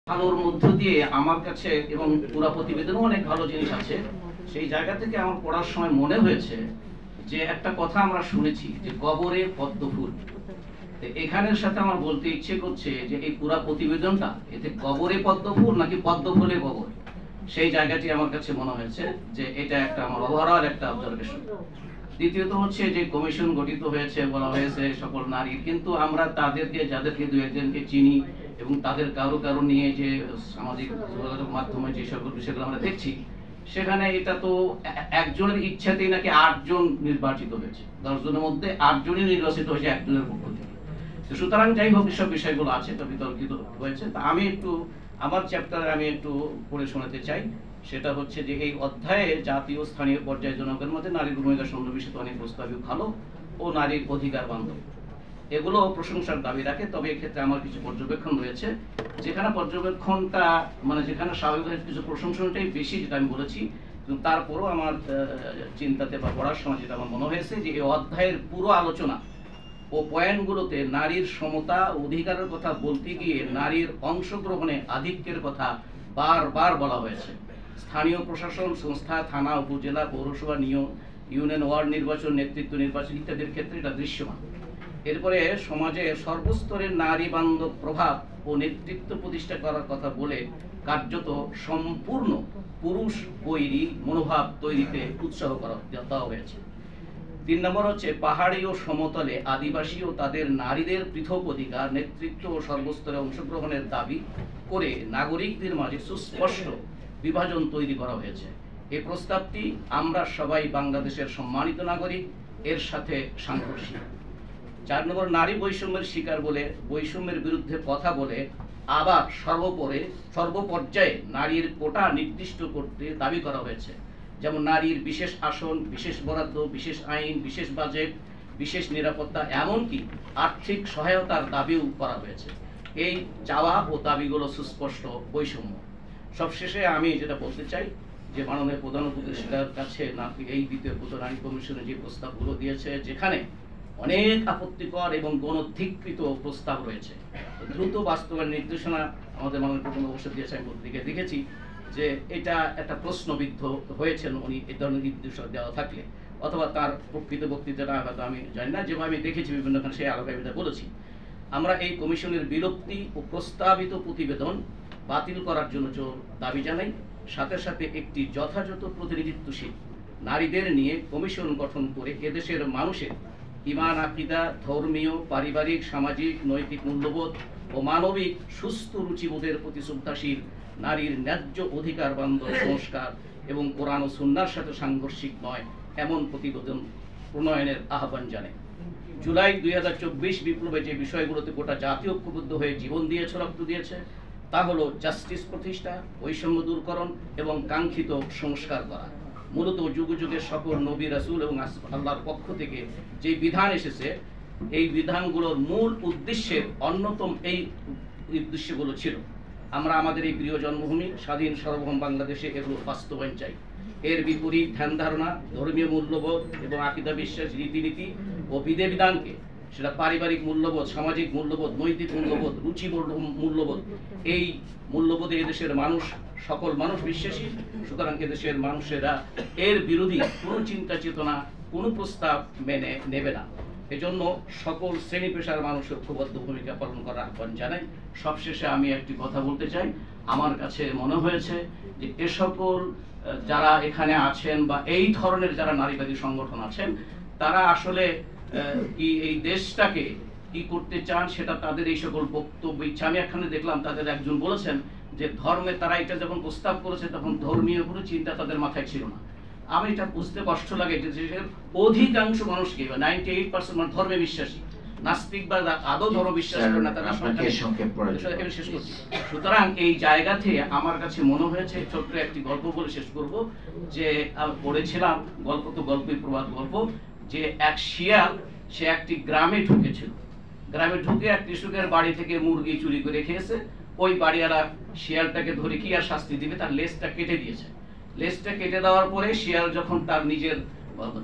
ভালোর মধ্য দিয়ে আমার কাছে এবং পুরো প্রতিবেদনও অনেক ভালো জিনিস আছে। সেই জায়গা থেকে আমার পড়ার সময় মনে হয়েছে যে একটা কথা আমরা শুনেছি যে কবরে পদ্ম ফুল। এখানের সাথে আমার বলতে ইচ্ছে করছে যে এই পুরো প্রতিবেদনটা এতে কবরে পদ্ম ফুল নাকি পদ্ম ফুলে কবর, সেই জায়গাটি আমার কাছে মনে হয়েছে যে এটা একটা আমার ওভারঅল একটা অবজারভেশন। দ্বিতীয়ত হচ্ছে যে কমিশন গঠিত হয়েছে, বলা হয়েছে সকল নারীর, কিন্তু আমরা তাদেরকে যাদেরকে দু একজনকে চিনি এবং তাদের কারো কারো নিয়ে যে সামাজিক যোগাযোগ মাধ্যমে যে সকল বিষয়গুলো আমরা দেখছি, সেখানে এটা তো একজনের ইচ্ছাতেই নাকি 8 জন নির্বাচিত হয়েছে, 10 জনের মধ্যে 8 জনই নির্বাচিত হয়েছে একজনের পক্ষ থেকে। সুতরাং যাই হোক, সব বিষয়গুলো আছে, তো বিতর্কিত হয়েছে। তা আমি একটু আমার চ্যাপ্টারে আমি একটু পড়ে শোনাতে চাই। সেটা হচ্ছে যে এই অধ্যায়ে জাতীয় স্থানীয় পর্যায়ে জনগণের মধ্যে নারীর ভূমিকা সন্নিবেশিত অনেক প্রস্তাবই ভালো ও নারীর অধিকার বান্ধব, এগুলো প্রশংসার দাবি রাখে। তবে এক্ষেত্রে আমার কিছু পর্যবেক্ষণ রয়েছে, যেখানে পর্যবেক্ষণটা মানে যেখানে স্বাভাবিক কিছু প্রশংসাটাই বেশি, যেটা আমি বলেছি, কিন্তু তারপরও আমার চিন্তাতে বা পড়ার সময় যেটা আমার মনে হয়েছে যে এই অধ্যায়ের পুরো আলোচনা ও পয়েন্টগুলোতে নারীর সমতা অধিকারের কথা বলতে গিয়ে নারীর অংশগ্রহণে আধিক্যের কথা বারবার বলা হয়েছে। স্থানীয় প্রশাসন সংস্থা, থানা, উপজেলা, পৌরসভা, ইউনিয়ন ওয়ার্ড নির্বাচন, নেতৃত্ব নির্বাচন ইত্যাদির ক্ষেত্রে এটা দৃশ্যমান। এরপরে সমাজে সর্বস্তরের নারী বান্ধব প্রভাব ও নেতৃত্ব প্রতিষ্ঠা করার কথা বলে কার্যত সম্পূর্ণ পুরুষ বৈরী মনোভাব তৈরিতে উৎসাহ করা দেওয়া হয়েছে। 3 নম্বর হচ্ছে পাহাড়ি ও সমতলে আদিবাসী ও তাদের নারীদের পৃথক অধিকার, নেতৃত্ব ও সর্বস্তরে অংশগ্রহণের দাবি করে নাগরিকদের মাঝে সুস্পষ্ট বিভাজন তৈরি করা হয়েছে। এই প্রস্তাবটি আমরা সবাই বাংলাদেশের সম্মানিত নাগরিক এর সাথে সাংঘর্ষিক। 4 নম্বর নারী বৈষম্যের শিকার বলে বৈষম্যের বিরুদ্ধে কথা বলে আবার সর্বপর্যায়ে নারীর কোটা নির্দিষ্ট করতে দাবি করা হয়েছে, যেমন নারীর বিশেষ আসন, বিশেষ বরাদ্দ, বিশেষ আইন, বিশেষ বাজেট, বিশেষ নিরাপত্তা, এমনকি আর্থিক সহায়তার দাবিও করা হয়েছে। এই চাওয়া ও দাবিগুলো সুস্পষ্ট বৈষম্য। সবশেষে আমি যেটা বলতে চাই যে মাননীয় প্রধান উপদেষ্টার কাছে এই দ্বিতীয় নারী কমিশনে যে প্রস্তাবগুলো দিয়েছে, যেখানে অনেক আপত্তিকর এবং গণধিকৃত প্রস্তাব রয়েছে, দ্রুত বাস্তবায়ন নির্দেশনা আমাদের মাননীয় প্রধান উপদেষ্টা দিয়েছে। আমি পত্রিকায় দেখেছি যে এটা একটা প্রশ্নবিদ্ধ হয়েছেন উনি এই ধরনের নির্দেশনা দেওয়া থাকলে, অথবা তার প্রকৃত বক্তৃতাটা হয়তো আমি জানি না, যেভাবে আমি দেখেছি বিভিন্ন ক্ষেত্রে সেই আলোকে আমি বলেছি। আমরা এই কমিশনের বিলুপ্তি ও প্রস্তাবিত প্রতিবেদন বাতিল করার জন্য দাবি জানাই। সাথে সাথে একটি যথাযথ প্রতিনিধিত্বশীল নারীদের নিয়ে কমিশন গঠন করে এদেশের মানুষের ঈমান, আকীদা, ধর্মীয়, পারিবারিক, সামাজিক, নৈতিক মূল্যবোধ ও মানবিক সুস্থ রুচিবোধের প্রতি শ্রদ্ধাশীল নারীর ন্যায্য অধিকার বান্ধব সংস্কার এবং কোরআন ও সুন্নাহর সাথে সাংঘর্ষিক নয় এমন প্রতিবেদন প্রণয়নের আহ্বান জানায়। জুলাই 2024 বিপ্লবে যে বিষয়গুলোতে গোটা জাতি ঐক্যবদ্ধ হয়ে জীবন দিয়েছে, রক্ত দিয়েছে, তা হলো জাস্টিস প্রতিষ্ঠা, বৈষম্য দূরকরণ এবং কাঙ্ক্ষিত সংস্কার করা। মূলত যুগে যুগে সকল নবী, রাসূল এবং আল্লাহর পক্ষ থেকে যে বিধান এসেছে, এই বিধানগুলোর মূল উদ্দেশ্যের অন্যতম এই উদ্দেশ্যগুলো ছিল আমরা আমাদের এই প্রিয় জন্মভূমি স্বাধীন সার্বভৌম বাংলাদেশে এগুলো বাস্তবায়ন চাই। এর বিপরীত ধ্যান ধারণা, ধর্মীয় মূল্যবোধ এবং আকীদা, বিশ্বাস, রীতিনীতি ও বিধানকে, সেটা পারিবারিক মূল্যবোধ, সামাজিক মূল্যবোধ, নৈতিক মূল্যবোধ, রুচি মূল্যবোধ, এই এদেশের সকল মানুষ বিশ্বাসী। সুতরাং এদেশের মানুষেরা এর বিরোধী কোনো চিন্তা চেতনা, কোনো প্রস্তাব মেনে নেবে না। এজন্য সকল শ্রেণী পেশার মানুষ ঐক্যবদ্ধ ভূমিকা পালন করার আহ্বান জানাই। সবশেষে আমি একটি কথা বলতে চাই। আমার কাছে মনে হয়েছে যে এ সকল যারা এখানে আছেন বা এই ধরনের যারা নারীবাদী সংগঠন আছেন, তারা আসলে কি এই দেশটাকে কি করতে চান, সেটা তাদের এই সকল বক্তব্য ইচ্ছা। আমি এখানে দেখলাম তাদের একজন বলেছেন যে ধর্মে তারা এটা যখন প্রস্তাব করেছে তখন ধর্মীয় কোনো চিন্তা তাদের মাথায় ছিল না। আমি এটা বুঝতে কষ্ট লাগে যে দেশের অধিকাংশ মানুষকে, 98% মানে ধর্মে বিশ্বাসী, নাস্তিক বা আদৌ ধর্ম বিশ্বাস করে না, তারা শেষ করছি। সুতরাং এই জায়গা থেকে আমার কাছে মনে হয়েছে, ছোট্ট একটি গল্প বলে শেষ করব, যে পড়েছিলাম গল্প, তো গল্পই প্রবাদ গল্প, যে এক শিয়াল সে একটি গ্রামে ঢুকেছিল। গ্রামে ঢুকে এক কৃষকের বাড়ি থেকে মুরগি চুরি করে খেয়েছে। ওই বাড়িওয়ালা শিয়ালটাকে ধরে কি আর শাস্তি দিবে, তার লেজটা কেটে দিয়েছে। লেজটা কেটে দেওয়ার পরে শিয়াল যখন তার নিজের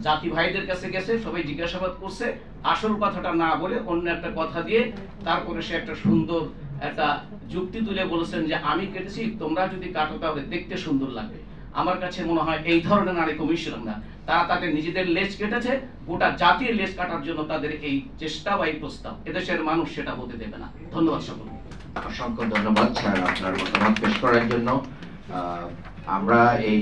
জাতি ভাইদের কাছে গেছে, সবাই জিজ্ঞাসাবাদ করছে, আসল কথাটা না বলে অন্য একটা কথা দিয়ে তারপরে সে একটা সুন্দর একটা যুক্তি তুলে বলেছেন যে আমি কেটেছি, তোমরা যদি কাটো তাহলে দেখতে সুন্দর লাগবে। আমার কাছে মনে হয় এই ধরনের নারী কমিশনাররা তারা তাদের নিজেদের লেজ কেটেছে, গোটা জাতির লেজ কাটার জন্য তাদের এই চেষ্টা বা এই প্রস্তাব এদেশের মানুষ সেটা হতে দেবে না। ধন্যবাদ সকলকে। অসংখ্য ধন্যবাদ স্যার আপনার মতামত পেশ করার জন্য। আমরা এই